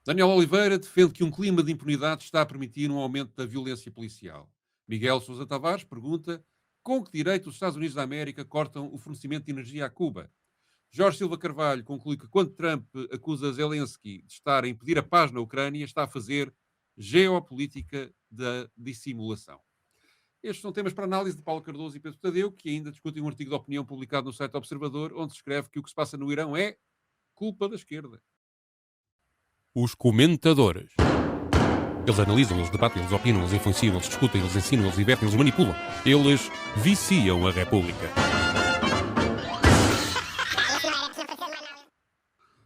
Daniel Oliveira defende que um clima de impunidade está a permitir um aumento da violência policial. Miguel Sousa Tavares pergunta com que direito os Estados Unidos da América cortam o fornecimento de energia a Cuba. Jorge Silva Carvalho conclui que quando Trump acusa Zelensky de estar a impedir a paz na Ucrânia, está a fazer geopolítica da dissimulação. Estes são temas para análise de Paulo Cardoso e Pedro Tadeu, que ainda discutem um artigo de opinião publicado no site Observador, onde se escreve que o que se passa no Irão é culpa da esquerda. Os comentadores. Eles analisam, eles debatem, eles opinam, eles influenciam, eles discutem, eles ensinam, eles divertem, eles manipulam. Eles viciam a República.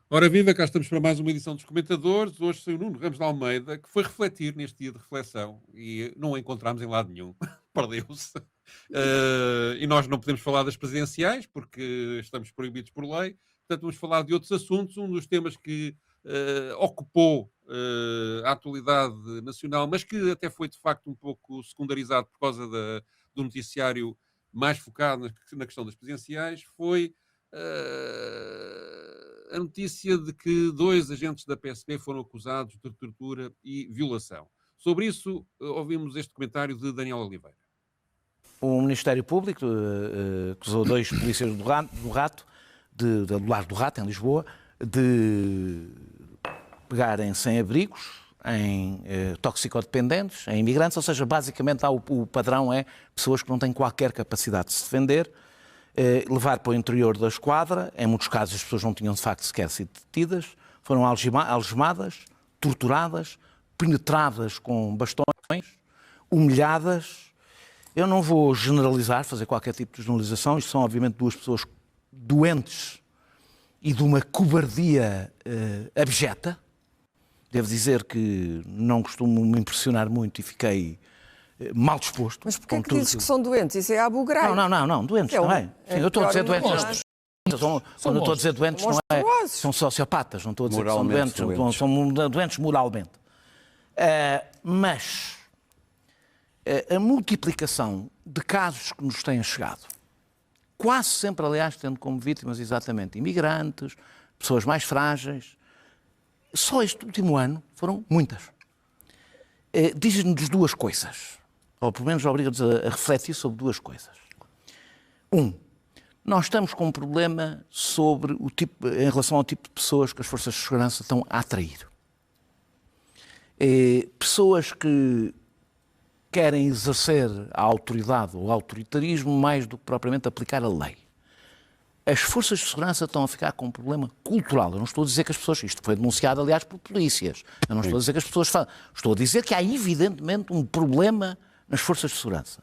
Ora viva, cá estamos para mais uma edição dos comentadores. Hoje saiu o Nuno Ramos de Almeida, que foi refletir neste dia de reflexão e não o encontramos em lado nenhum. Perdeu-se. E nós não podemos falar das presidenciais, porque estamos proibidos por lei. Portanto, vamos falar de outros assuntos. Um dos temas que ocupou a atualidade nacional, mas que até foi de facto um pouco secundarizado por causa do noticiário mais focado na questão das presidenciais, foi a notícia de que 2 agentes da PSP foram acusados de tortura e violação. Sobre isso, ouvimos este comentário de Daniel Oliveira. O Ministério Público acusou 2 polícias do Rato, do Lar do Rato, em Lisboa, de pegarem sem-abrigos em toxicodependentes, em imigrantes, ou seja, basicamente o padrão é pessoas que não têm qualquer capacidade de se defender, levar para o interior da esquadra. Em muitos casos as pessoas não tinham de facto sequer sido detidas, foram algemadas, torturadas, penetradas com bastões, humilhadas. Eu não vou generalizar, fazer qualquer tipo de generalização, isto são obviamente 2 pessoas doentes e de uma cobardia abjeta. Devo dizer que não costumo me impressionar muito e fiquei mal disposto. Mas porquê que dizes que são doentes? Isso é Abu Ghraib. Não, doentes também. Sim, eu estou a dizer doentes. Quando eu estou a dizer doentes, não é. São sociopatas, não estou a dizer que são doentes, são doentes moralmente. Mas a multiplicação de casos que nos têm chegado, quase sempre, aliás, tendo como vítimas exatamente imigrantes, pessoas mais frágeis, só este último ano foram muitas. Diz-nos 2 coisas, ou pelo menos obriga-nos a refletir sobre 2 coisas. Nós estamos com um problema sobre em relação ao tipo de pessoas que as forças de segurança estão a atrair. Pessoas que querem exercer a autoridade ou o autoritarismo mais do que propriamente aplicar a lei. As forças de segurança estão a ficar com um problema cultural. Eu não estou a dizer que as pessoas... Isto foi denunciado, aliás, por polícias. Eu não estou a dizer que as pessoas falam. Estou a dizer que há, evidentemente, um problema nas forças de segurança.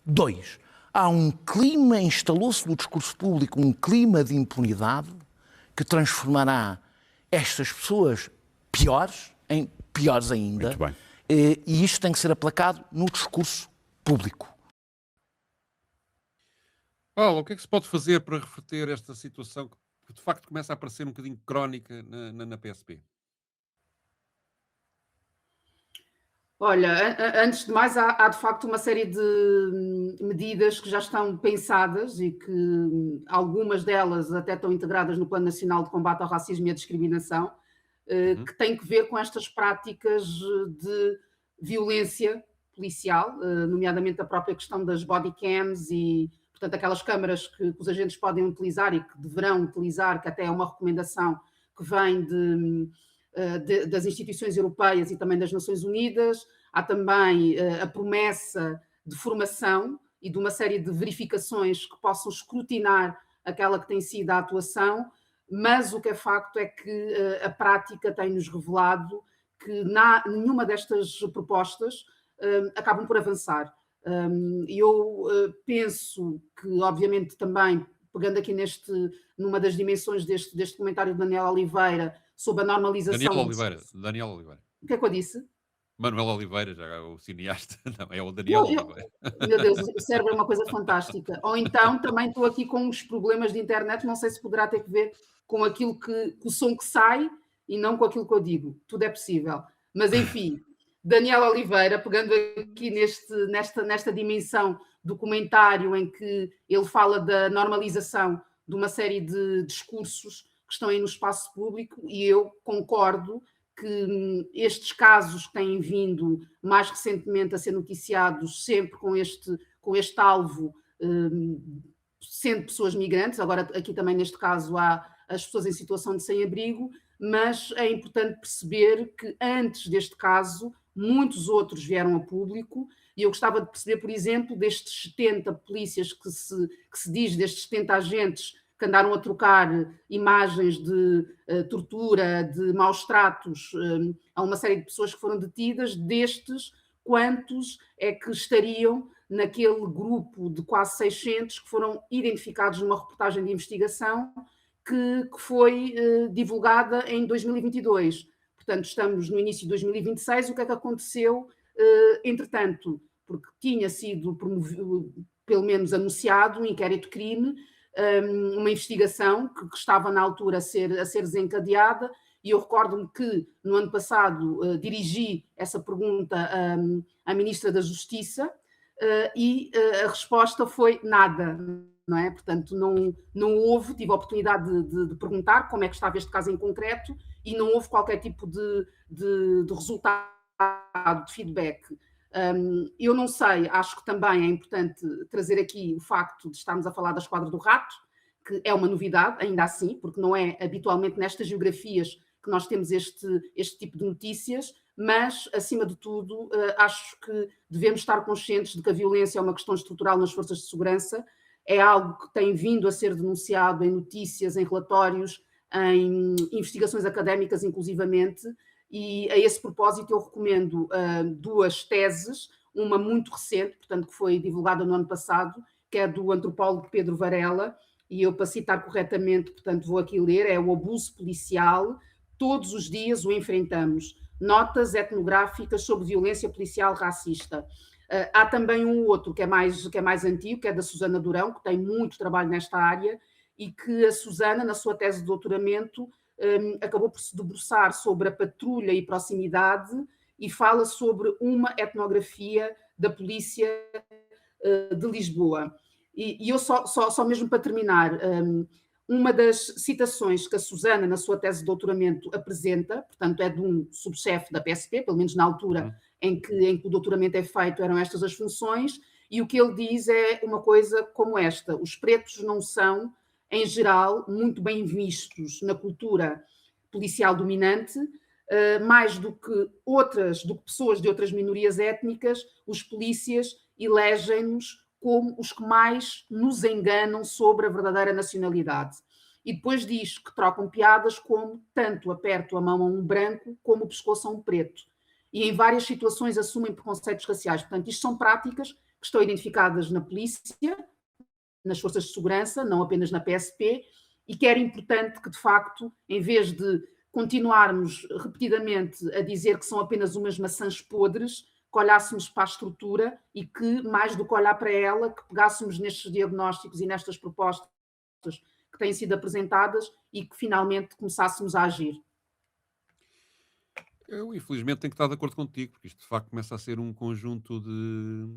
2. Há um clima, instalou-se no discurso público, um clima de impunidade que transformará estas pessoas piores em piores ainda. Muito bem. E isto tem que ser aplacado no discurso público. Paulo, o que é que se pode fazer para reverter esta situação que de facto começa a parecer um bocadinho crónica na PSP? Olha, antes de mais, há de facto uma série de medidas que já estão pensadas e que algumas delas até estão integradas no Plano Nacional de Combate ao Racismo e à Discriminação, que têm que ver com estas práticas de violência policial, nomeadamente a própria questão das body cams e, portanto, aquelas câmaras que os agentes podem utilizar e que deverão utilizar, que até é uma recomendação que vem das instituições europeias e também das Nações Unidas. Há também a promessa de formação e de uma série de verificações que possam escrutinar aquela que tem sido a atuação, mas o que é facto é que a prática tem-nos revelado que nenhuma destas propostas acabam por avançar. Eu penso que, obviamente, também, pegando aqui numa das dimensões deste comentário de Daniel Oliveira, sobre a normalização... Daniel Oliveira. O que é que eu disse? Manuel Oliveira, já o cineasta. Não, é o Daniel Oliveira. Meu Deus, o cérebro é uma coisa fantástica. Ou então, também estou aqui com uns problemas de internet, não sei se poderá ter que ver com aquilo com o som que sai e não com aquilo que eu digo. Tudo é possível. Mas, enfim, Daniel Oliveira, pegando aqui nesta dimensão do comentário em que ele fala da normalização de uma série de discursos que estão aí no espaço público, e eu concordo que estes casos que têm vindo mais recentemente a ser noticiados sempre com este alvo, sendo pessoas migrantes, agora aqui também neste caso há as pessoas em situação de sem-abrigo, mas é importante perceber que antes deste caso muitos outros vieram a público, e eu gostava de perceber, por exemplo, destes 70 polícias que se diz, destes 70 agentes que andaram a trocar imagens de tortura, de maus tratos a uma série de pessoas que foram detidas, destes, quantos é que estariam naquele grupo de quase 600 que foram identificados numa reportagem de investigação que foi divulgada em 2022. Portanto, estamos no início de 2026, o que é que aconteceu entretanto? Porque tinha sido promovido, pelo menos anunciado, um inquérito-crime, uma investigação que estava na altura a ser desencadeada, e eu recordo-me que no ano passado dirigi essa pergunta à Ministra da Justiça e a resposta foi nada, não é? Portanto, não houve, tive a oportunidade de perguntar como é que estava este caso em concreto e não houve qualquer tipo de resultado, de feedback. Eu não sei, acho que também é importante trazer aqui o facto de estarmos a falar da Esquadra do Rato, que é uma novidade, ainda assim, porque não é habitualmente nestas geografias que nós temos este tipo de notícias, mas, acima de tudo, acho que devemos estar conscientes de que a violência é uma questão estrutural nas forças de segurança, é algo que tem vindo a ser denunciado em notícias, em relatórios, em investigações académicas, inclusivamente, e a esse propósito eu recomendo duas teses, uma muito recente, portanto, que foi divulgada no ano passado, que é do antropólogo Pedro Varela, e eu, para citar corretamente, portanto, vou aqui ler, é o abuso policial, todos os dias o enfrentamos. Notas etnográficas sobre violência policial racista. Há também um outro que é mais antigo, que é da Susana Durão, que tem muito trabalho nesta área, e que a Susana, na sua tese de doutoramento, acabou por se debruçar sobre a patrulha e proximidade e fala sobre uma etnografia da polícia de Lisboa. E eu só mesmo para terminar, uma das citações que a Susana, na sua tese de doutoramento, apresenta, portanto é de um subchefe da PSP, pelo menos na altura em que o doutoramento é feito, eram estas as funções, e o que ele diz é uma coisa como esta: os pretos não são, em geral, muito bem vistos na cultura policial dominante, mais do que pessoas de outras minorias étnicas, os polícias elegem-nos como os que mais nos enganam sobre a verdadeira nacionalidade. E depois diz que trocam piadas como tanto aperto a mão a um branco como o pescoço a um preto. E em várias situações assumem preconceitos raciais. Portanto, isto são práticas que estão identificadas na polícia, nas forças de segurança, não apenas na PSP, e que era importante que, de facto, em vez de continuarmos repetidamente a dizer que são apenas umas maçãs podres, que olhássemos para a estrutura e que, mais do que olhar para ela, que pegássemos nestes diagnósticos e nestas propostas que têm sido apresentadas e que finalmente começássemos a agir. Eu, infelizmente, tenho que estar de acordo contigo, porque isto de facto começa a ser um conjunto de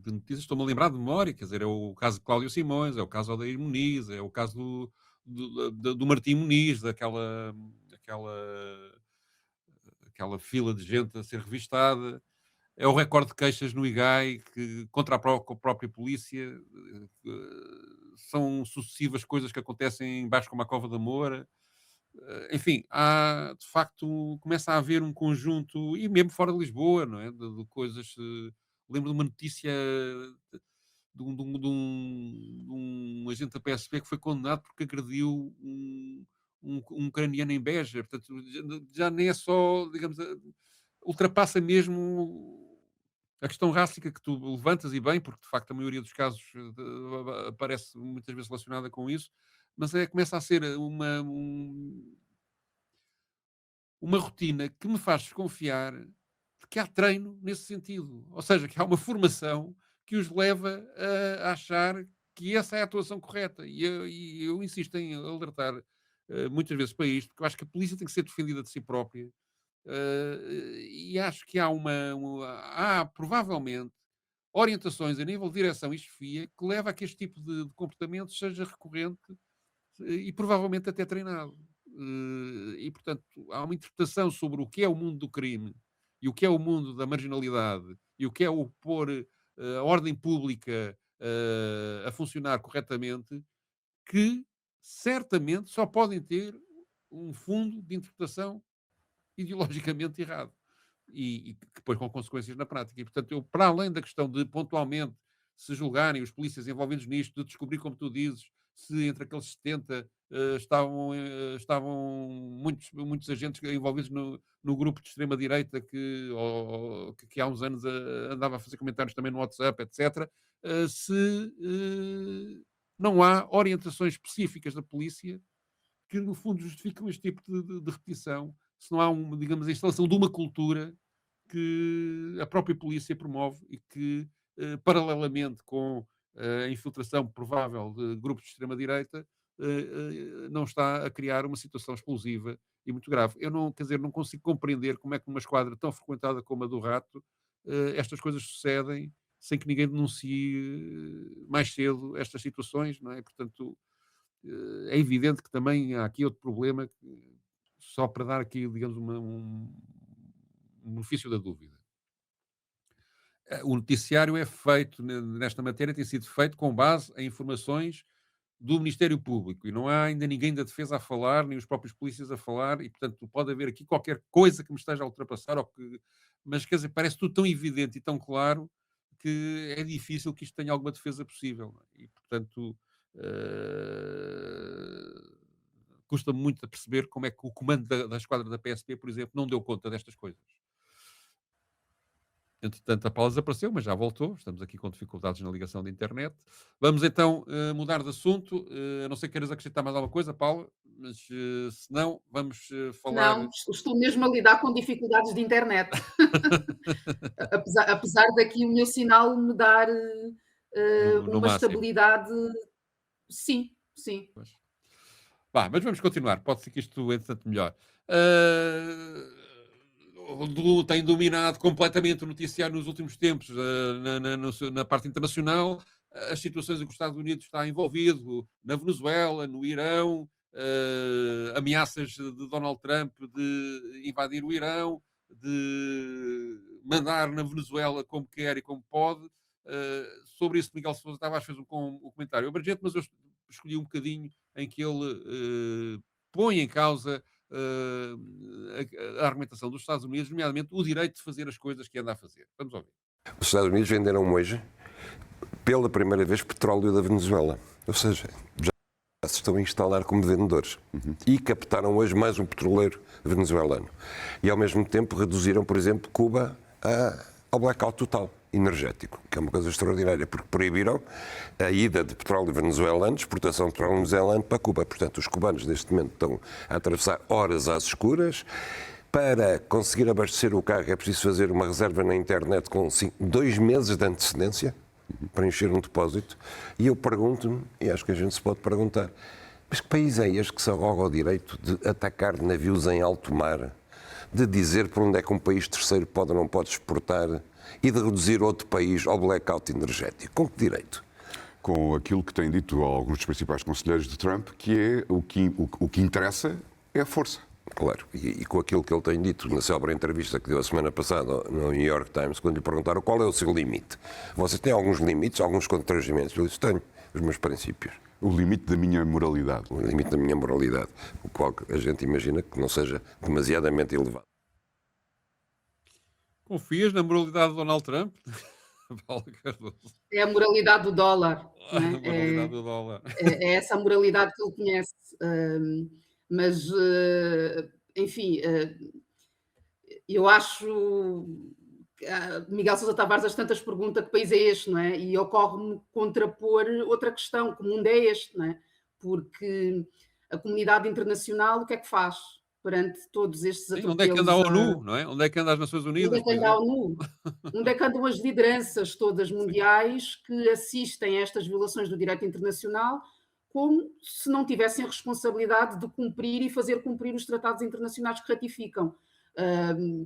notícias. Estou-me a lembrar de memória, quer dizer, é o caso de Cláudio Simões, é o caso de Odair Muniz, é o caso do Martim Muniz, daquela fila de gente a ser revistada. É o recorde de queixas no IGAI contra a própria polícia. São sucessivas coisas que acontecem embaixo como a Cova da Moura. Enfim, de facto, começa a haver um conjunto, e mesmo fora de Lisboa, não é? De coisas. Lembro de uma notícia de um agente da PSP que foi condenado porque agrediu um ucraniano em Beja. Portanto, já nem é só, digamos, ultrapassa mesmo a questão rássica que tu levantas, e bem, porque de facto a maioria dos casos aparece muitas vezes relacionada com isso, mas começa a ser uma rotina que me faz desconfiar de que há treino nesse sentido. Ou seja, que há uma formação que os leva a achar que essa é a atuação correta. E eu insisto em alertar muitas vezes para isto, porque eu acho que a polícia tem que ser defendida de si própria. E acho que há provavelmente orientações a nível de direção e chefia que leva a que este tipo de comportamento seja recorrente e provavelmente até treinado. e, portanto, há uma interpretação sobre o que é o mundo do crime e o que é o mundo da marginalidade e o que é o pôr a ordem pública a funcionar corretamente, que certamente só podem ter um fundo de interpretação ideologicamente errado e que depois com consequências na prática. E, portanto, eu, para além da questão de pontualmente se julgarem os polícias envolvidos nisto, de descobrir, como tu dizes, se entre aqueles 70 estavam muitos agentes envolvidos no grupo de extrema-direita que há uns anos andava a fazer comentários também no WhatsApp, etc., se não há orientações específicas da polícia que, no fundo, justificam este tipo de repetição, se não há, digamos, a instalação de uma cultura que a própria polícia promove e que, paralelamente com a infiltração provável de grupos de extrema-direita, não está a criar uma situação explosiva e muito grave. Eu não, quer dizer, não consigo compreender como é que numa esquadra tão frequentada como a do Rato, estas coisas sucedem sem que ninguém denuncie mais cedo estas situações, não é? Portanto, é evidente que também há aqui outro problema, só para dar aqui, digamos, um benefício da dúvida. O noticiário é feito, nesta matéria, tem sido feito com base em informações do Ministério Público e não há ainda ninguém da defesa a falar, nem os próprios polícias a falar, e portanto pode haver aqui qualquer coisa que me esteja a ultrapassar, mas quer dizer, parece tudo tão evidente e tão claro que é difícil que isto tenha alguma defesa possível. E portanto custa-me muito a perceber como é que o comando da esquadra da PSP, por exemplo, não deu conta destas coisas. Entretanto, a Paula desapareceu, mas já voltou. Estamos aqui com dificuldades na ligação da internet. Vamos então mudar de assunto. A não ser que queiras acrescentar mais alguma coisa, Paula, mas se não, vamos falar. Não, estou mesmo a lidar com dificuldades de internet. apesar daqui o meu sinal me dar No uma máximo. estabilidade. Sim. Mas vamos continuar. Pode ser que isto, entretanto, melhor. Tem dominado completamente o noticiário nos últimos tempos na parte internacional, as situações em que os Estados Unidos está envolvido, na Venezuela, no Irão, ameaças de Donald Trump de invadir o Irão, de mandar na Venezuela como quer e como pode. Sobre isso, Miguel Sousa Tavares fez um comentário abrangente, mas eu escolhi um bocadinho em que ele põe em causa a argumentação dos Estados Unidos, nomeadamente o direito de fazer as coisas que anda a fazer. Vamos ouvir. Os Estados Unidos venderam hoje, pela primeira vez, petróleo da Venezuela. Ou seja, já se estão a instalar como vendedores. E captaram hoje mais um petroleiro venezuelano. E, ao mesmo tempo, reduziram, por exemplo, Cuba ao blackout total energético, que é uma coisa extraordinária, porque proibiram a ida de petróleo venezuelano, exportação de petróleo venezuelano para Cuba. Portanto, os cubanos, neste momento, estão a atravessar horas às escuras. Para conseguir abastecer o carro é preciso fazer uma reserva na internet com 2 meses de antecedência para encher um depósito. E eu pergunto-me, e acho que a gente se pode perguntar, mas que país é este que se arroga o direito de atacar navios em alto mar, de dizer por onde é que um país terceiro pode ou não pode exportar e de reduzir outro país ao blackout energético? Com que direito? Com aquilo que têm dito alguns dos principais conselheiros de Trump, que é o que interessa é a força. Claro, e com aquilo que ele tem dito na célebre entrevista que deu a semana passada no New York Times, quando lhe perguntaram qual é o seu limite. Você tem alguns limites, alguns constrangimentos? Eu disse, tenho os meus princípios. O limite da minha moralidade. O limite da minha moralidade, o qual a gente imagina que não seja demasiadamente elevado. Confias na moralidade de Donald Trump? É a moralidade do dólar. A moralidade do dólar. É essa a moralidade que ele conhece. Mas, enfim, eu acho... Miguel Sousa Tavares às tantas pergunta que país é este, não é? E ocorre-me contrapor outra questão, que mundo é este, não é? Porque a comunidade internacional o que é que faz perante todos estes atropelos? Onde é que anda a ONU, não é? Onde é que anda as Nações Unidas? Onde é que anda a ONU? Onde é que andam as lideranças todas mundiais que assistem a estas violações do direito internacional como se não tivessem a responsabilidade de cumprir e fazer cumprir os tratados internacionais que ratificam?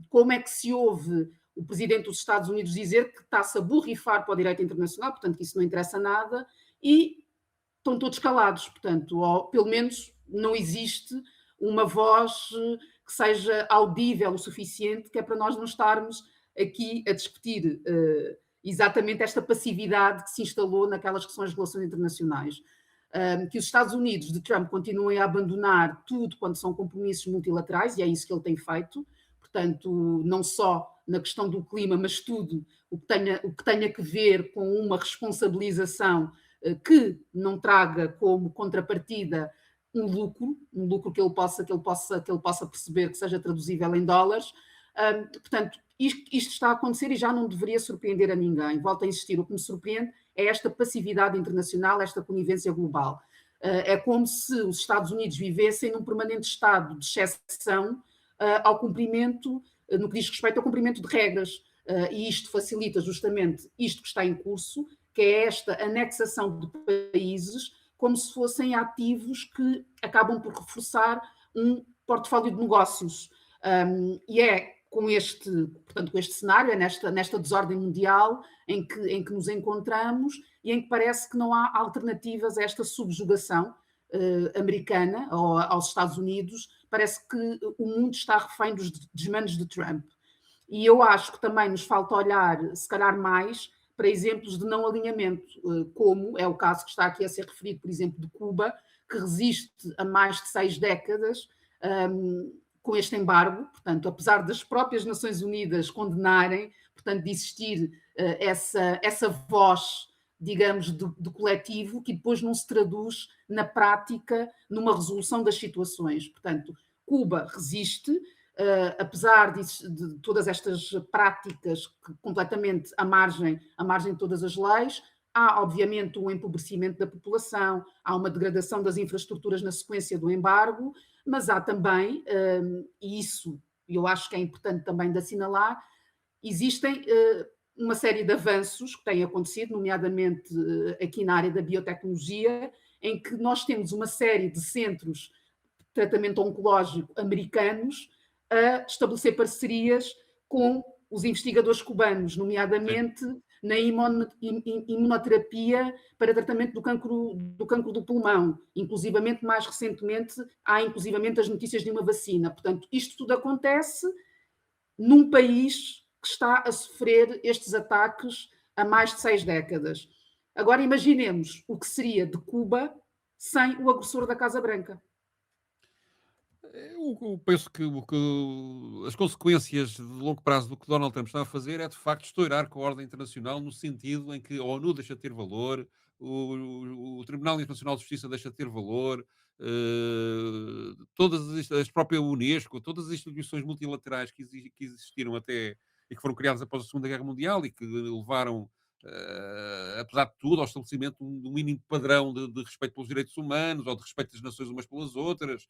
Como é que se ouve o presidente dos Estados Unidos dizer que está-se a borrifar para o direito internacional, portanto que isso não interessa nada, e estão todos calados, portanto, ou pelo menos não existe uma voz que seja audível o suficiente, que é para nós não estarmos aqui a discutir exatamente esta passividade que se instalou naquelas que são as relações internacionais. Que os Estados Unidos de Trump continuem a abandonar tudo quando são compromissos multilaterais, e é isso que ele tem feito, portanto, não só na questão do clima, mas tudo o que tenha que ver com uma responsabilização que não traga como contrapartida um lucro que ele possa perceber que seja traduzível em dólares. Portanto, isto está a acontecer e já não deveria surpreender a ninguém. Volto a insistir, o que me surpreende é esta passividade internacional, esta conivência global. É como se os Estados Unidos vivessem num permanente estado de exceção ao cumprimento, no que diz respeito ao cumprimento de regras. E isto facilita justamente isto que está em curso, que é esta anexação de países como se fossem ativos que acabam por reforçar um portfólio de negócios. E é com este cenário, é nesta desordem mundial em que nos encontramos e em que parece que não há alternativas a esta subjugação americana ou aos Estados Unidos. Parece que o mundo está refém dos desmandos de Trump. E eu acho que também nos falta olhar, se calhar mais, para exemplos de não alinhamento, como é o caso que está aqui a ser referido, por exemplo, de Cuba, que resiste há mais de 6 décadas com este embargo, portanto, apesar das próprias Nações Unidas condenarem, portanto, de existir essa voz, digamos, do coletivo, que depois não se traduz na prática numa resolução das situações. Portanto, Cuba resiste, apesar de todas estas práticas que completamente à margem de todas as leis. Há, obviamente, um empobrecimento da população, há uma degradação das infraestruturas na sequência do embargo, mas há também, e isso eu acho que é importante também de assinalar, existem uma série de avanços que têm acontecido, nomeadamente aqui na área da biotecnologia, em que nós temos uma série de centros de tratamento oncológico americanos a estabelecer parcerias com os investigadores cubanos, nomeadamente na imunoterapia para tratamento do cancro do pulmão. Inclusivamente, mais recentemente, há inclusivamente as notícias de uma vacina. Portanto, isto tudo acontece num país que está a sofrer estes ataques há mais de 6 décadas. Agora imaginemos o que seria de Cuba sem o agressor da Casa Branca. Eu penso que as consequências de longo prazo do que Donald Trump está a fazer é, de facto, estourar com a ordem internacional no sentido em que a ONU deixa de ter valor, o Tribunal Internacional de Justiça deixa de ter valor, todas as próprias Unesco, todas as instituições multilaterais que existiram até e que foram criadas após a Segunda Guerra Mundial e que levaram, apesar de tudo, ao estabelecimento de um mínimo padrão de respeito pelos direitos humanos ou de respeito das nações umas pelas outras.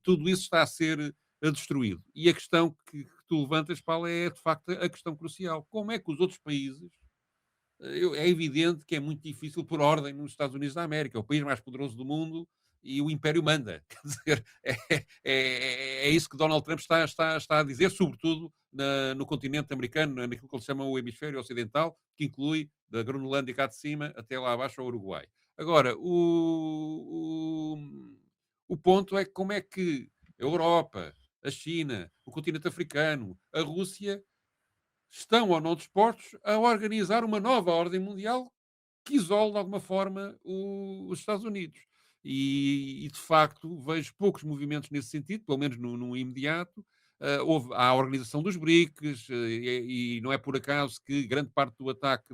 Tudo isso está a ser destruído. E a questão que tu levantas, Paulo, é de facto a questão crucial. Como é que os outros países... É evidente que é muito difícil por ordem nos Estados Unidos da América, o país mais poderoso do mundo e o Império manda. Quer dizer, é isso que Donald Trump está a dizer, sobretudo no continente americano, naquilo que ele chama o hemisfério ocidental, que inclui da Groenlândia cá de cima até lá abaixo ao Uruguai. Agora, o ponto é como é que a Europa, a China, o continente africano, a Rússia estão ou não dispostos a organizar uma nova ordem mundial que isole de alguma forma os Estados Unidos. E, de facto vejo poucos movimentos nesse sentido, pelo menos no imediato. Há a organização dos BRICS e não é por acaso que grande parte do ataque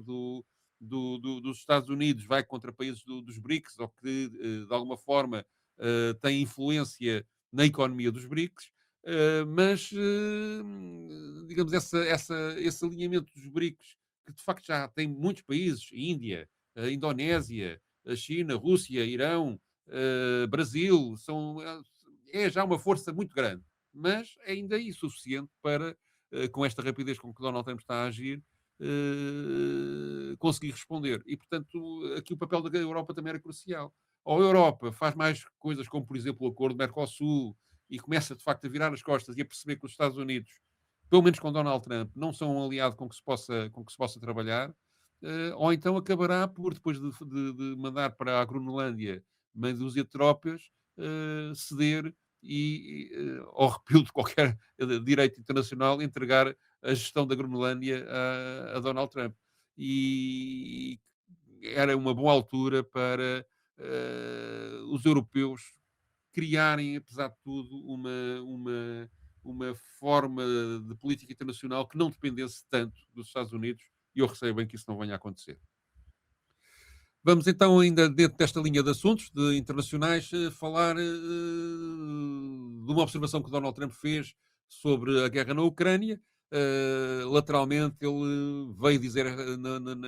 dos Estados Unidos vai contra países dos BRICS ou que de alguma forma têm influência na economia dos BRICS. Mas, digamos, esse alinhamento dos BRICS, que de facto já tem muitos países, Índia, Indonésia, China, Rússia, Irão, Brasil, é já uma força muito grande, mas ainda é insuficiente para, com esta rapidez com que Donald Trump está a agir, conseguir responder. E, portanto, aqui o papel da Europa também era crucial. Ou a Europa faz mais coisas como, por exemplo, o acordo Mercosul, e começa, de facto, a virar as costas e a perceber que os Estados Unidos, pelo menos com Donald Trump, não são um aliado com que se possa trabalhar, ou então acabará por, depois de mandar para a Groenlândia meia dúzia de tropas, ceder ao repelo de qualquer direito internacional, entregar a gestão da Groenlândia a Donald Trump. E era uma boa altura para os europeus criarem, apesar de tudo, uma forma de política internacional que não dependesse tanto dos Estados Unidos, e eu receio bem que isso não venha a acontecer. Vamos então, ainda dentro desta linha de assuntos internacionais, falar de uma observação que Donald Trump fez sobre a guerra na Ucrânia. Lateralmente, ele veio dizer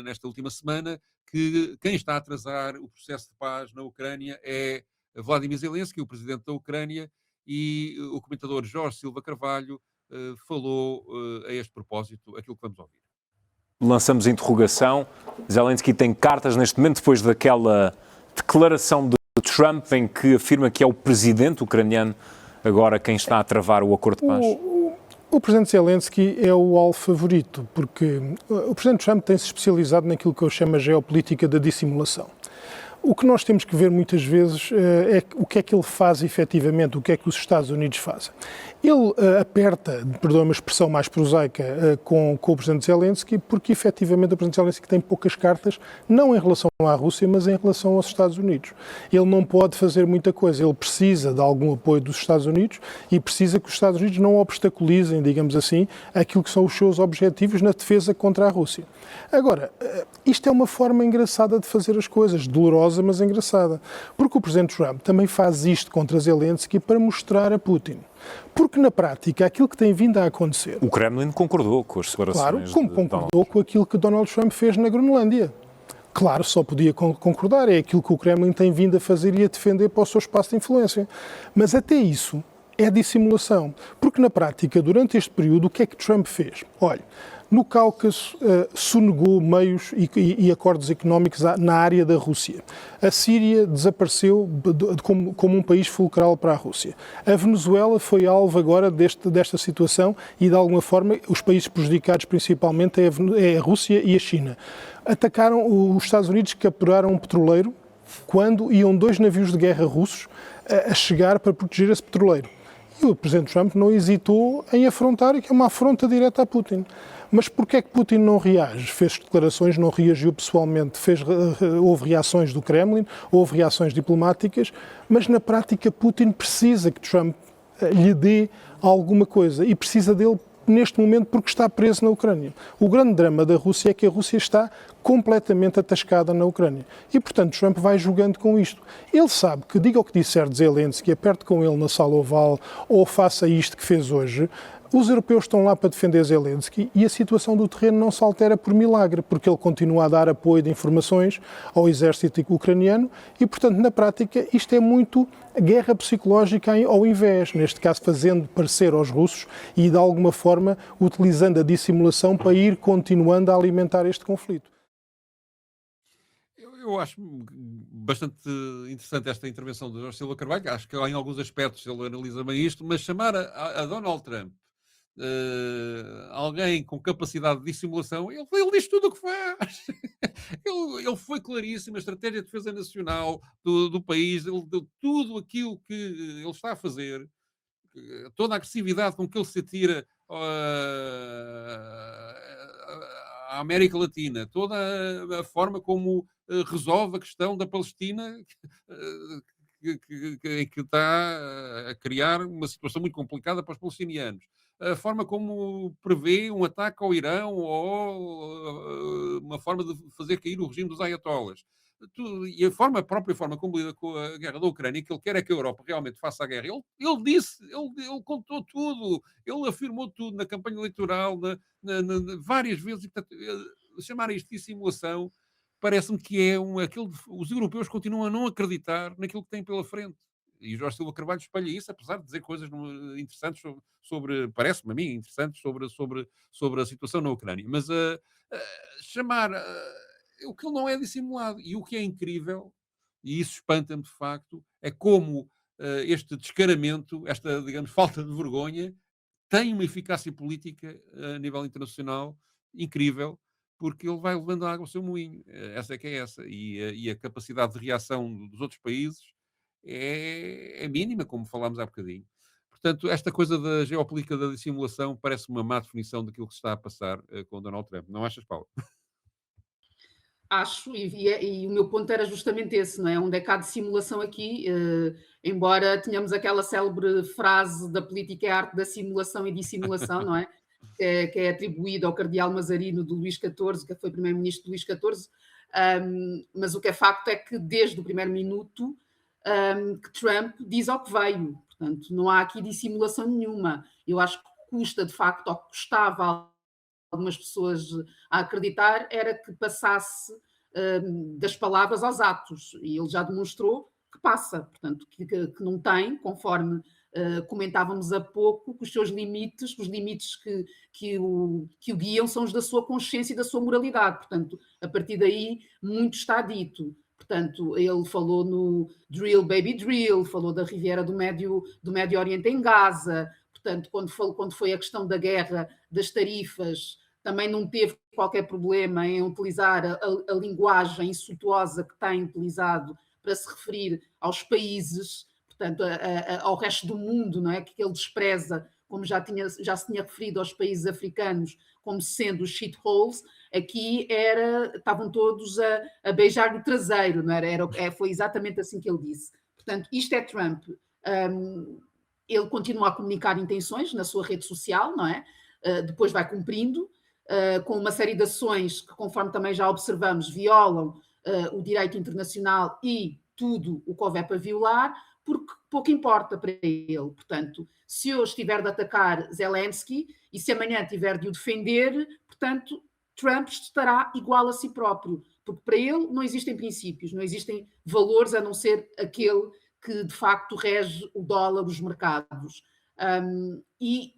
nesta última semana que quem está a atrasar o processo de paz na Ucrânia é Vladimir Zelensky, o presidente da Ucrânia, e o comentador Jorge Silva Carvalho falou a este propósito aquilo que vamos ouvir. Lançamos a interrogação. Zelensky tem cartas neste momento, depois daquela declaração de Trump em que afirma que é o presidente ucraniano agora quem está a travar o acordo de paz. O presidente Zelensky é o alvo favorito, porque o presidente Trump tem-se especializado naquilo que eu chamo a geopolítica da dissimulação. O que nós temos que ver muitas vezes é o que é que ele faz efetivamente, o que é que os Estados Unidos fazem. Ele aperta, perdoa uma expressão mais prosaica, com o presidente Zelensky, porque efetivamente o presidente Zelensky tem poucas cartas, não em relação à Rússia, mas em relação aos Estados Unidos. Ele não pode fazer muita coisa, ele precisa de algum apoio dos Estados Unidos e precisa que os Estados Unidos não obstaculizem, digamos assim, aquilo que são os seus objetivos na defesa contra a Rússia. Agora, isto é uma forma engraçada de fazer as coisas, dolorosa, mas engraçada, porque o presidente Trump também faz isto contra Zelensky para mostrar a Putin. Porque, na prática, aquilo que tem vindo a acontecer... O Kremlin concordou com as declarações. Claro, como concordou com aquilo que Donald Trump fez na Groenlândia. Claro, só podia concordar, é aquilo que o Kremlin tem vindo a fazer e a defender para o seu espaço de influência. Mas até isso é dissimulação. Porque, na prática, durante este período, o que é que Trump fez? Olha, no Cáucaso sonegou meios e acordos económicos na área da Rússia. A Síria desapareceu como um país fulcral para a Rússia. A Venezuela foi alvo agora desta situação e, de alguma forma, os países prejudicados principalmente é a Rússia e a China. Os Estados Unidos capturaram um petroleiro quando iam 2 navios de guerra russos a chegar para proteger esse petroleiro. E o presidente Trump não hesitou em afrontar, que é uma afronta direta a Putin. Mas porquê é que Putin não reage? Fez declarações, não reagiu pessoalmente, houve reações do Kremlin, houve reações diplomáticas, mas na prática Putin precisa que Trump lhe dê alguma coisa e precisa dele neste momento porque está preso na Ucrânia. O grande drama da Rússia é que a Rússia está completamente atascada na Ucrânia. E, portanto, Trump vai jogando com isto. Ele sabe que, diga o que disser de Zelensky, aperte com ele na sala oval ou faça isto que fez hoje, os europeus estão lá para defender Zelensky e a situação do terreno não se altera por milagre, porque ele continua a dar apoio de informações ao exército ucraniano e, portanto, na prática, isto é muito guerra psicológica ao invés, neste caso fazendo parecer aos russos e, de alguma forma, utilizando a dissimulação para ir continuando a alimentar este conflito. Eu acho bastante interessante esta intervenção do Jorge Silva Carvalho. Acho que em alguns aspectos ele analisa bem isto, mas chamar a Donald Trump alguém com capacidade de dissimulação, ele diz tudo o que faz. ele foi claríssimo, a estratégia de defesa nacional do país, ele deu tudo aquilo que ele está a fazer, toda a agressividade com que ele se atira à América Latina, toda a forma como resolve a questão da Palestina, que está a criar uma situação muito complicada para os palestinianos. A forma como prevê um ataque ao Irão ou uma forma de fazer cair o regime dos ayatollahs. E a própria forma como lida com a guerra da Ucrânia, que ele quer é que a Europa realmente faça a guerra. Ele disse, ele contou tudo, ele afirmou tudo na campanha eleitoral, várias vezes. E, portanto, chamar isto de simulação parece-me que é os europeus continuam a não acreditar naquilo que têm pela frente. E o Jorge Silva Carvalho espalha isso, apesar de dizer coisas interessantes parece-me a mim, interessantes sobre a situação na Ucrânia. Mas o que ele não é dissimulado. E o que é incrível, e isso espanta-me de facto, é como este descaramento, esta, digamos, falta de vergonha, tem uma eficácia política a nível internacional incrível, porque ele vai levando a água ao seu moinho. Essa é que é essa. E a capacidade de reação dos outros países é mínima, como falámos há bocadinho. Portanto, esta coisa da geopolítica da dissimulação parece uma má definição daquilo que se está a passar com Donald Trump. Não achas, Paulo? Acho, e o meu ponto era justamente esse, não é? Onde é que há dissimulação aqui, embora tenhamos aquela célebre frase da política é a arte da simulação e dissimulação, não é? Que é atribuída ao cardeal Mazarino do Luís XIV, que foi primeiro-ministro de Luís XIV, mas o que é facto é que desde o primeiro minuto que Trump diz ao que veio, portanto não há aqui dissimulação nenhuma. Eu acho que custa de facto, ou custava algumas pessoas a acreditar, era que passasse das palavras aos atos. E ele já demonstrou que passa, portanto, que não tem, conforme comentávamos há pouco, que os seus limites, os limites que o guiam são os da sua consciência e da sua moralidade. Portanto, a partir daí, muito está dito. Portanto, ele falou no Drill Baby Drill, falou da Riviera do Médio Oriente em Gaza. Portanto, quando foi a questão da guerra, das tarifas, também não teve qualquer problema em utilizar a linguagem insultuosa que tem utilizado para se referir aos países, portanto, ao resto do mundo, não é? Que ele despreza, como já se tinha referido aos países africanos, como sendo os shitholes. Aqui estavam todos a beijar o traseiro, não era? Foi exatamente assim que ele disse. Portanto, isto é Trump. Ele continua a comunicar intenções na sua rede social, não é? Depois vai cumprindo, com uma série de ações que, conforme também já observamos, violam o direito internacional e tudo o que houver para violar, porque pouco importa para ele. Portanto, se hoje tiver de atacar Zelensky e se amanhã tiver de o defender, portanto, Trump estará igual a si próprio, porque para ele não existem princípios, não existem valores a não ser aquele que de facto rege o dólar, os mercados. E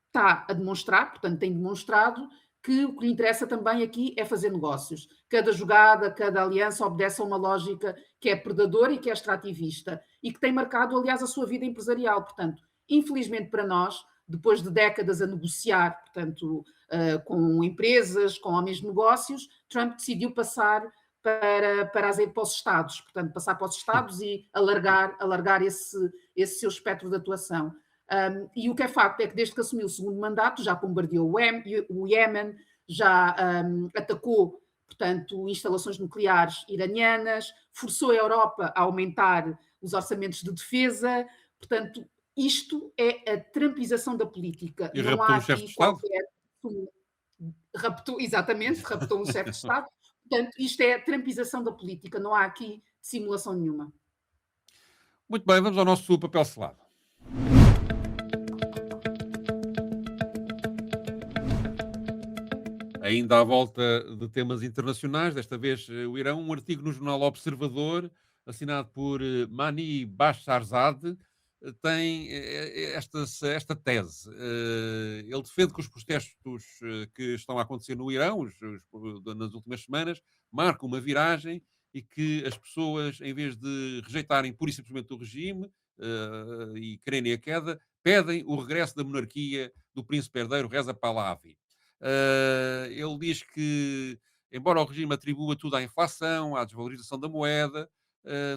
está a demonstrar, portanto tem demonstrado, que o que lhe interessa também aqui é fazer negócios. Cada jogada, cada aliança obedece a uma lógica que é predadora e que é extrativista e que tem marcado, aliás, a sua vida empresarial. Portanto, infelizmente para nós, depois de décadas a negociar, portanto, com empresas, com homens de negócios, Trump decidiu passar para os Estados, portanto, passar para os Estados e alargar esse seu espectro de atuação. E o que é facto é que desde que assumiu o segundo mandato já bombardeou o Iémen, já atacou, portanto, instalações nucleares iranianas, forçou a Europa a aumentar os orçamentos de defesa. Portanto, isto é a trumpização da política. E não raptou há um chefe de aqui Estado? Raptou um chefe de Estado. Portanto, isto é a trumpização da política. Não há aqui simulação nenhuma. Muito bem, vamos ao nosso papel selado. Ainda à volta de temas internacionais, desta vez o Irão, um artigo no jornal Observador, assinado por Mani Basharzad, tem esta tese. Ele defende que os protestos que estão a acontecer no Irão, nas últimas semanas, marcam uma viragem e que as pessoas, em vez de rejeitarem pura e simplesmente o regime e quererem a queda, pedem o regresso da monarquia do príncipe herdeiro Reza Pahlavi. Ele diz que, embora o regime atribua tudo à inflação, à desvalorização da moeda,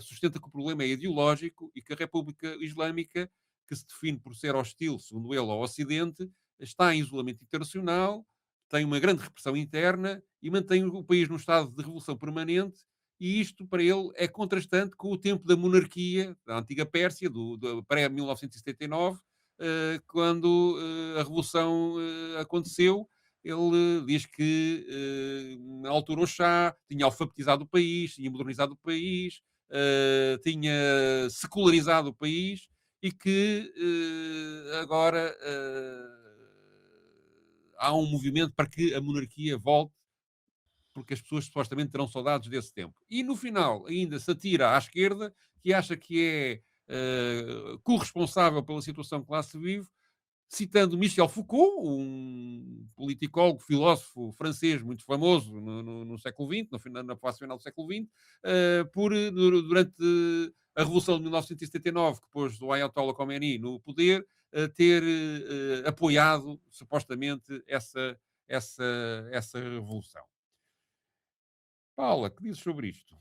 sustenta que o problema é ideológico e que a República Islâmica, que se define por ser hostil, segundo ele, ao Ocidente, está em isolamento internacional, tem uma grande repressão interna e mantém o país num estado de revolução permanente. E isto, para ele, é contrastante com o tempo da monarquia, da antiga Pérsia, do pré-1979, quando a revolução aconteceu. Ele diz que, na altura, o Shah tinha alfabetizado o país, tinha modernizado o país, tinha secularizado o país e que agora há um movimento para que a monarquia volte, porque as pessoas supostamente terão saudades desse tempo. E no final ainda se atira à esquerda, que acha que é corresponsável pela situação que lá se vive, citando Michel Foucault, um politicólogo, filósofo francês muito famoso no século XX, na fase final do século XX, durante a Revolução de 1979, que pôs o Ayatollah Khomeini no poder, ter apoiado, supostamente, essa revolução. Paula, que dizes sobre isto?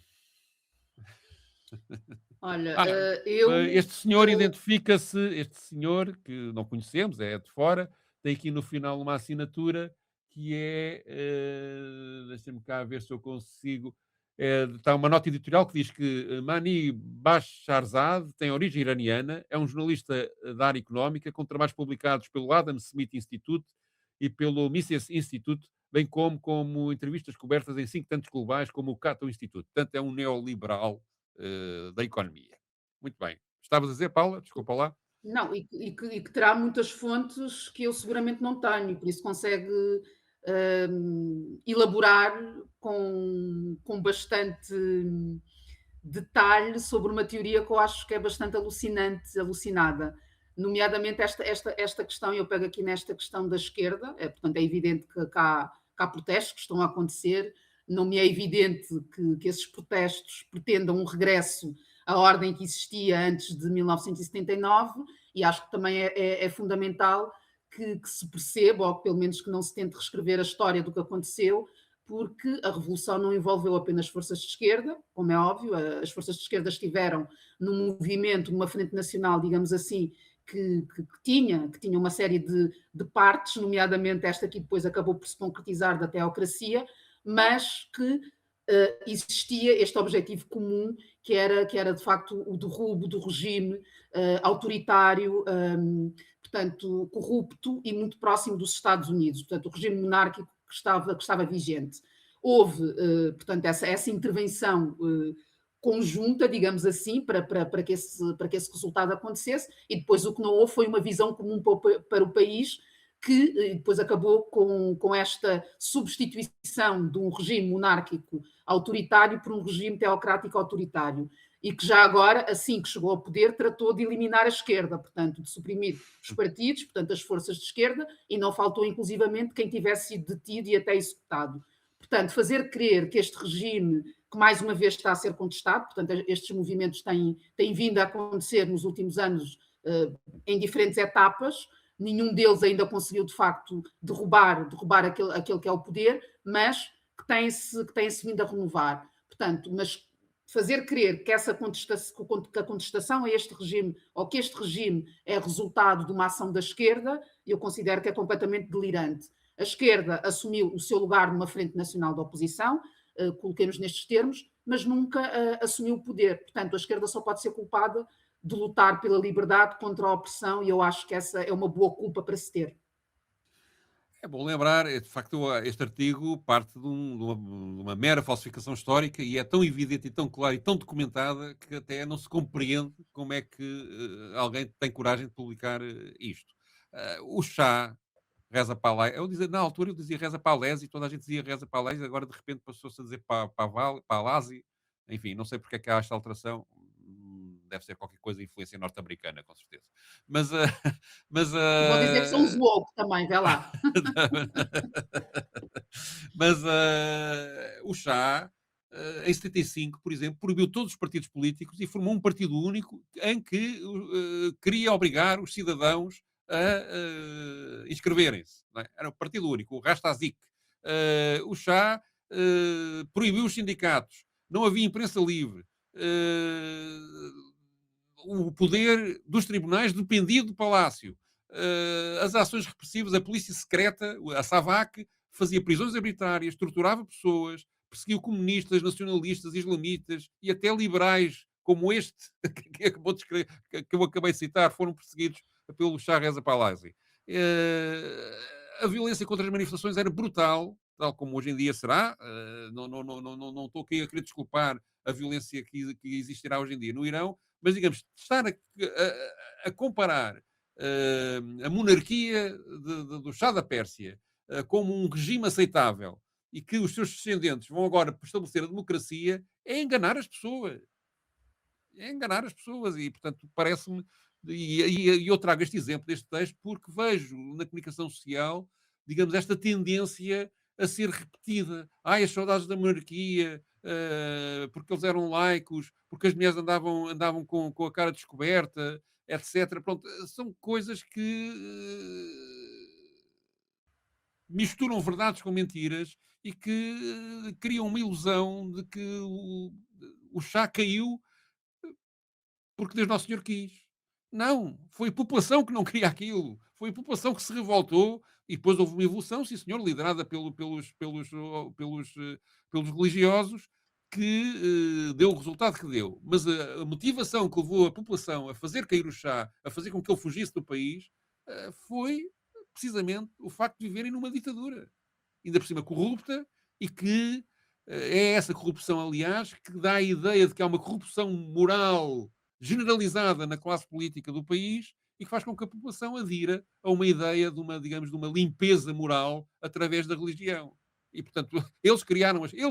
Olha, Ah, eu. este senhor identifica-se, este senhor que não conhecemos, é de fora, tem aqui no final uma assinatura que é, deixa-me cá ver se eu consigo, está uma nota editorial que diz que Mani Basharzad tem origem iraniana, é um jornalista da área económica, com trabalhos publicados pelo Adam Smith Institute e pelo Mises Institute, bem como entrevistas cobertas em think tanks globais como o Cato Institute. Portanto, é um neoliberal da economia. Muito bem. Estavas a dizer, Paula? Desculpa lá. Não, e que terá muitas fontes que eu seguramente não tenho, por isso consegue elaborar com bastante detalhe sobre uma teoria que eu acho que é bastante alucinante, alucinada. Nomeadamente esta questão, eu pego aqui nesta questão da esquerda, portanto é evidente que há protestos que estão a acontecer, não me é evidente que esses protestos pretendam um regresso à ordem que existia antes de 1979, e acho que também é fundamental que se perceba, ou pelo menos que não se tente reescrever a história do que aconteceu, porque a revolução não envolveu apenas forças de esquerda, como é óbvio, as forças de esquerda estiveram num movimento, numa frente nacional, digamos assim, que tinha uma série de partes, nomeadamente esta que depois acabou por se concretizar da teocracia, mas que existia este objetivo comum, que era de facto o derrubo do regime autoritário, portanto, corrupto e muito próximo dos Estados Unidos, portanto, o regime monárquico que estava vigente. Houve, portanto, essa intervenção conjunta, digamos assim, para que esse resultado acontecesse, e depois o que não houve foi uma visão comum para o país, que depois acabou com esta substituição de um regime monárquico autoritário por um regime teocrático autoritário, e que já agora, assim que chegou ao poder, tratou de eliminar a esquerda, portanto, de suprimir os partidos, portanto, as forças de esquerda, e não faltou inclusivamente quem tivesse sido detido e até executado. Portanto, fazer crer que este regime, que mais uma vez está a ser contestado, portanto, estes movimentos têm vindo a acontecer nos últimos anos em diferentes etapas, nenhum deles ainda conseguiu, de facto, derrubar aquele que é o poder, mas que tem-se vindo a renovar. Portanto, mas fazer crer que que a contestação a este regime, ou que este regime é resultado de uma ação da esquerda, eu considero que é completamente delirante. A esquerda assumiu o seu lugar numa frente nacional de oposição, coloquemos nestes termos, mas nunca assumiu o poder. Portanto, a esquerda só pode ser culpada de lutar pela liberdade contra a opressão, e eu acho que essa é uma boa culpa para se ter. É bom lembrar, de facto, este artigo parte de uma mera falsificação histórica e é tão evidente e tão clara e tão documentada que até não se compreende como é que alguém tem coragem de publicar isto. O chá reza Palés, na altura eu dizia reza Palés e toda a gente dizia reza Palés, agora de repente passou-se a dizer Palazzi, enfim, não sei porque é que há esta alteração, deve ser qualquer coisa de influência norte-americana, com certeza. Mas, mas Vou dizer que são os woke também, vê lá. mas o Chá, em 75, por exemplo, proibiu todos os partidos políticos e formou um partido único em que queria obrigar os cidadãos a inscreverem-se. Não é? Era um partido único, o Rastazik. O Chá proibiu os sindicatos, não havia imprensa livre. O poder dos tribunais dependia do palácio. As ações repressivas, a polícia secreta, a SAVAK, fazia prisões arbitrárias, torturava pessoas, perseguiu comunistas, nacionalistas, islamitas e até liberais, como este que eu acabei de citar, foram perseguidos pelo Shah Reza Pahlavi. A violência contra as manifestações era brutal, tal como hoje em dia será. Não estou aqui a querer desculpar a violência que existirá hoje em dia no Irão, mas, digamos, estar a comparar a monarquia do Shah da Pérsia como um regime aceitável e que os seus descendentes vão agora estabelecer a democracia é enganar as pessoas. É enganar as pessoas e, portanto, parece-me... E eu trago este exemplo deste texto porque vejo na comunicação social, digamos, esta tendência a ser repetida. As saudades da monarquia, porque eles eram laicos, porque as mulheres andavam com a cara descoberta, etc. Pronto, são coisas que misturam verdades com mentiras e que criam uma ilusão de que o chá caiu porque Deus Nosso Senhor quis. Não, foi a população que não queria aquilo. Foi a população que se revoltou e depois houve uma evolução, sim senhor, liderada pelos religiosos, que deu o resultado que deu. Mas a motivação que levou a população a fazer cair o Shah, a fazer com que ele fugisse do país, foi precisamente o facto de viverem numa ditadura. Ainda por cima corrupta, e que é essa corrupção, aliás, que dá a ideia de que há uma corrupção moral generalizada na classe política do país e que faz com que a população adira a uma ideia de uma, digamos, de uma limpeza moral através da religião. E, portanto, eles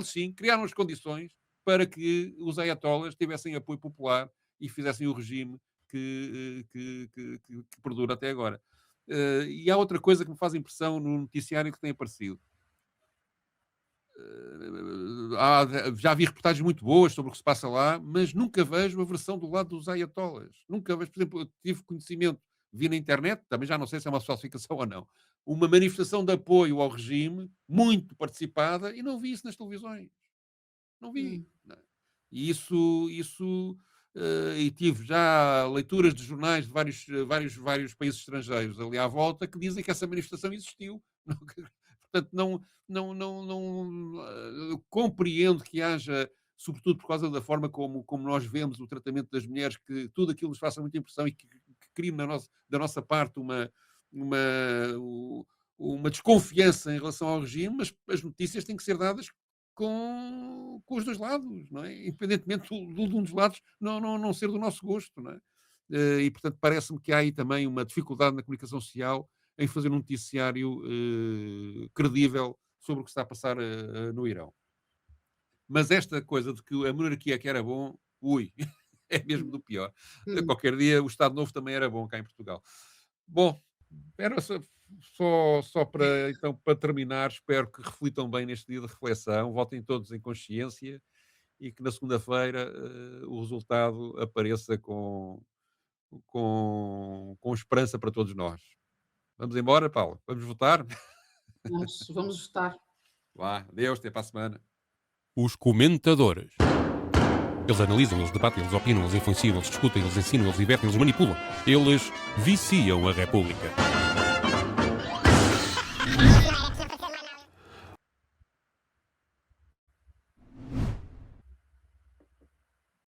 sim, criaram as condições para que os ayatollahs tivessem apoio popular e fizessem o regime que perdura até agora. E há outra coisa que me faz impressão no noticiário que tem aparecido. Já vi reportagens muito boas sobre o que se passa lá, mas nunca vejo a versão do lado dos ayatollahs. Nunca vejo, por exemplo, eu tive conhecimento, vi na internet, também já não sei se é uma falsificação ou não, uma manifestação de apoio ao regime, muito participada, e não vi isso nas televisões. Não vi. Não. E e tive já leituras de jornais de vários países estrangeiros ali à volta que dizem que essa manifestação existiu. Portanto, compreendo que haja, sobretudo por causa da forma como nós vemos o tratamento das mulheres, que tudo aquilo nos faça muita impressão e que crie da nossa parte uma desconfiança em relação ao regime, mas as notícias têm que ser dadas com os dois lados, não é? Independentemente de um dos lados não ser do nosso gosto, não é? E, portanto, parece-me que há aí também uma dificuldade na comunicação social em fazer um noticiário credível sobre o que está a passar no Irão. Mas esta coisa de que a monarquia que era bom, é mesmo do pior. Qualquer dia o Estado Novo também era bom cá em Portugal. Bom, era só para, então, para terminar, espero que reflitam bem neste dia de reflexão, votem todos em consciência e que na segunda-feira o resultado apareça com esperança para todos nós. Vamos embora, Paulo? Vamos votar? Vamos votar. Vá, adeus, até para a semana. Os comentadores. Eles analisam, eles debatem, eles opinam, eles influenciam, eles discutem, eles ensinam, eles divertem, eles manipulam. Eles viciam a República.